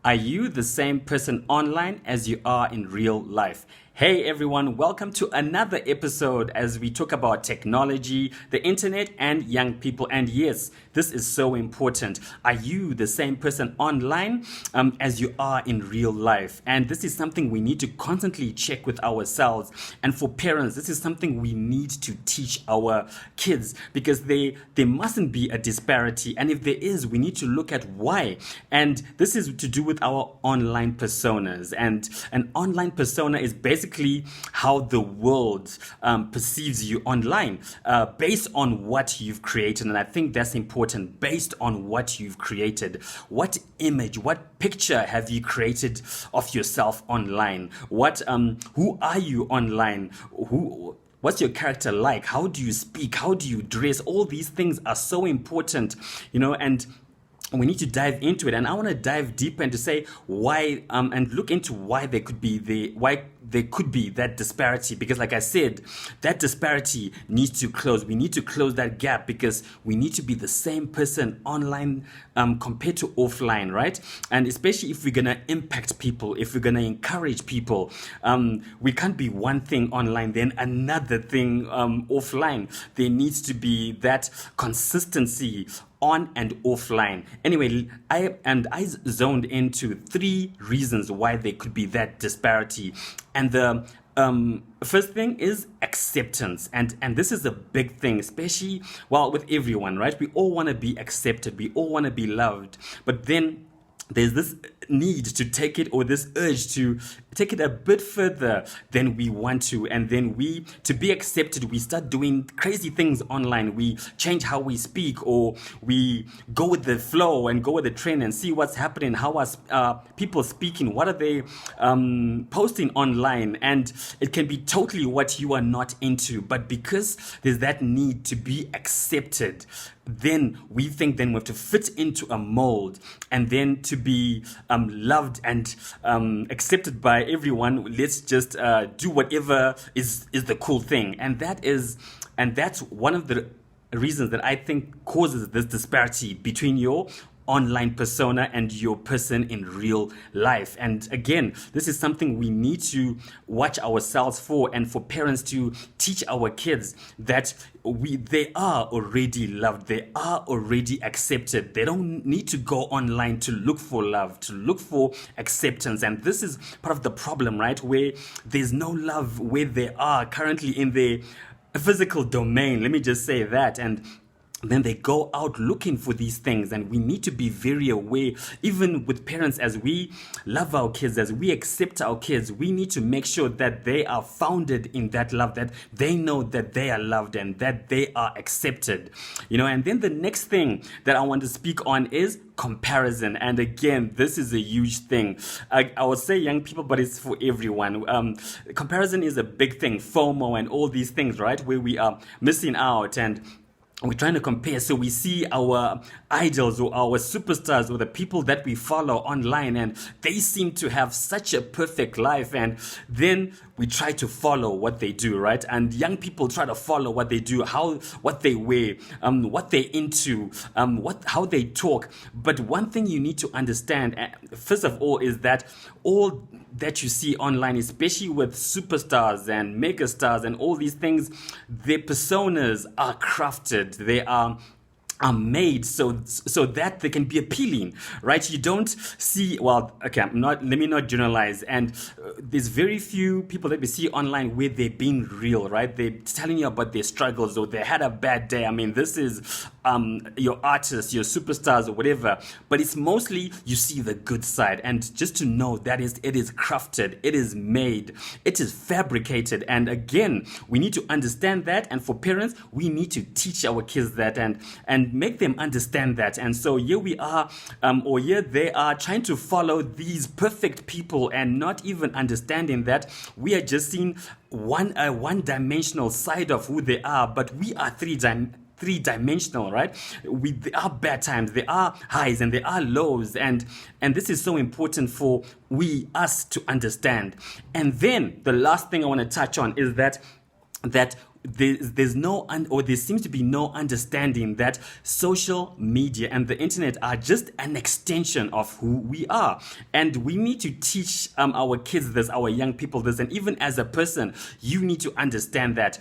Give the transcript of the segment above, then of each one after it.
Are you the same person online as you are in real life? Hey everyone, welcome to another episode as we talk about technology, the internet, and young people. And yes, this is so important. Are you the same person online as you are in real life? And this is something we need to constantly check with ourselves. And for parents, this is something we need to teach our kids because there mustn't be a disparity. And if there is, we need to look at why. And this is to do with our online personas. And an online persona is basically how the world perceives you online based on what you've created. And I think that's important. Based on what you've created, what image, what picture have you created of yourself online? Who are you online? What's your character like? How do you speak? How do you dress? All these things are so important, and we need to dive into it. And I want to dive deeper and to say why and look into why there could be that disparity, because like I said, that disparity needs to close. We need to close that gap because we need to be the same person online compared to offline, right? And especially if we're gonna impact people, if we're gonna encourage people, we can't be one thing online then another thing offline. There needs to be that consistency on and offline. Anyway, I zoned into 3 reasons why there could be that disparity. And the first thing is acceptance. And this is a big thing, especially, with everyone, right? We all want to be accepted. We all want to be loved. But then there's this need to take it, or this urge to take it a bit further than we want to. And then to be accepted, we start doing crazy things online. We change how we speak, or we go with the flow and go with the trend and see what's happening. How are people speaking? What are they posting online? And it can be totally what you are not into. But because there's that need to be accepted, then we think then we have to fit into a mold, and then to be loved and accepted by everyone, let's just do whatever is the cool thing. And that's one of the reasons that I think causes this disparity between your online persona and your person in real life. And again, this is something we need to watch ourselves for, and for parents to teach our kids that they are already loved, they are already accepted. They don't need to go online to look for love, to look for acceptance. And this is part of the problem, right? Where there's no love where they are currently in the physical domain. Let me just say that. And then they go out looking for these things, and we need to be very aware. Even with parents, as we love our kids, as we accept our kids, we need to make sure that they are founded in that love, that they know that they are loved and that they are accepted. And then the next thing that I want to speak on is comparison. And again, this is a huge thing. I would say young people, but it's for everyone. Comparison is a big thing. FOMO and all these things, right? Where we are missing out and we're trying to compare. So we see our idols or our superstars or the people that we follow online, and they seem to have such a perfect life. And then we try to follow what they do, right? And young people try to follow what they do, what they wear, what they're into, how they talk. But one thing you need to understand, first of all, is that all that you see online, especially with superstars and megastars and all these things, their personas are crafted. They are made so that they can be appealing, right? You don't see, let me not generalize. And there's very few people that we see online where they're being real, right? They're telling you about their struggles, or they had a bad day. I mean, this is your artists, your superstars, or whatever. But it's mostly you see the good side. And just to know that it is crafted, it is made, it is fabricated. And again, we need to understand that. And for parents, we need to teach our kids that and make them understand that. And so here we are, or here they are, trying to follow these perfect people and not even understanding that we are just seeing one-dimensional side of who they are, but we are three-dimensional, right? There are bad times, there are highs, and there are lows, and this is so important for us to understand. And then the last thing I want to touch on is that there seems to be no understanding that social media and the internet are just an extension of who we are. And we need to teach our kids this, our young people this, and even as a person, you need to understand that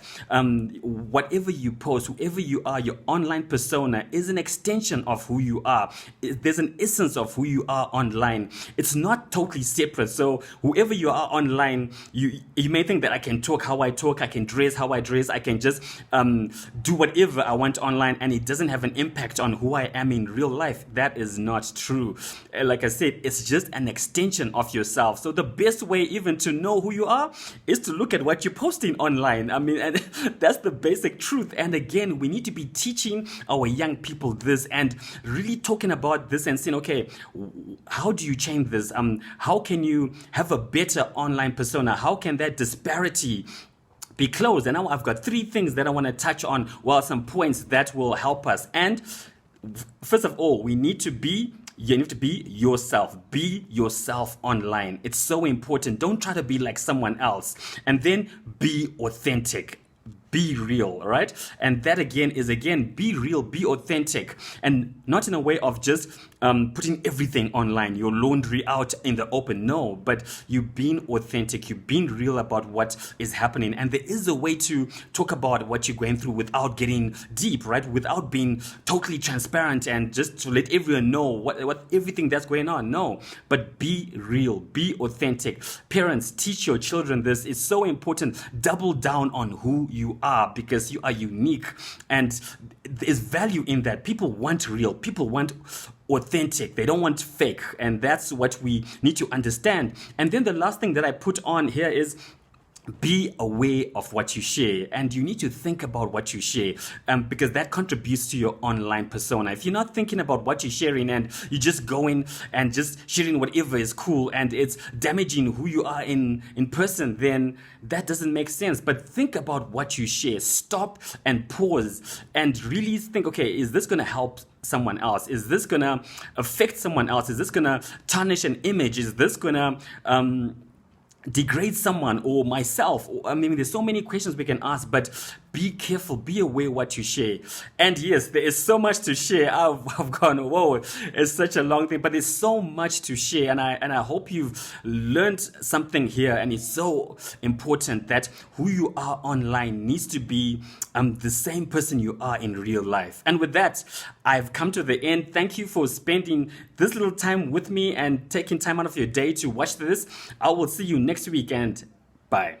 whatever you post, whoever you are, your online persona is an extension of who you are. There's an essence of who you are online. It's not totally separate. So whoever you are online, you may think that I can talk how I talk, I can dress how I dress, I can just do whatever I want online, and it doesn't have an impact on who I am in real life. That is not true. Like I said, it's just an extension of yourself. So the best way even to know who you are is to look at what you're posting online. I mean, and that's the basic truth. And again, we need to be teaching our young people this and really talking about this and saying, okay, how do you change this? How can you have a better online persona? How can that disparity be closed? And now I've got 3 things that I want to touch on, well, some points that will help us. And first of all, you need to be yourself. Be yourself online. It's so important. Don't try to be like someone else. And then be authentic. Be real, right? And that again is be real, be authentic, and not in a way of just putting everything online, your laundry out in the open. No, but you being authentic, you being real about what is happening. And there is a way to talk about what you're going through without getting deep, right? Without being totally transparent and just to let everyone know what everything that's going on. No, but be real, be authentic. Parents, teach your children this. It's so important. Double down on who you are, because you are unique and there's value in that. People want real, people want authentic, they don't want fake, and that's what we need to understand. And then the last thing that I put on here is be aware of what you share, and you need to think about what you share, because that contributes to your online persona. If you're not thinking about what you're sharing and you're just going and just sharing whatever is cool and it's damaging who you are in person, then that doesn't make sense. But think about what you share. Stop and pause and really think, okay, is this going to help someone else? Is this going to affect someone else? Is this going to tarnish an image? Is this going to degrade someone or myself? I mean, there's so many questions we can ask, but be careful, be aware what you share. And yes, there is so much to share. I've gone, whoa, it's such a long thing, but there's so much to share. And I hope you've learned something here. And it's so important that who you are online needs to be the same person you are in real life. And with that, I've come to the end. Thank you for spending this little time with me and taking time out of your day to watch this. I will see you next week, and bye.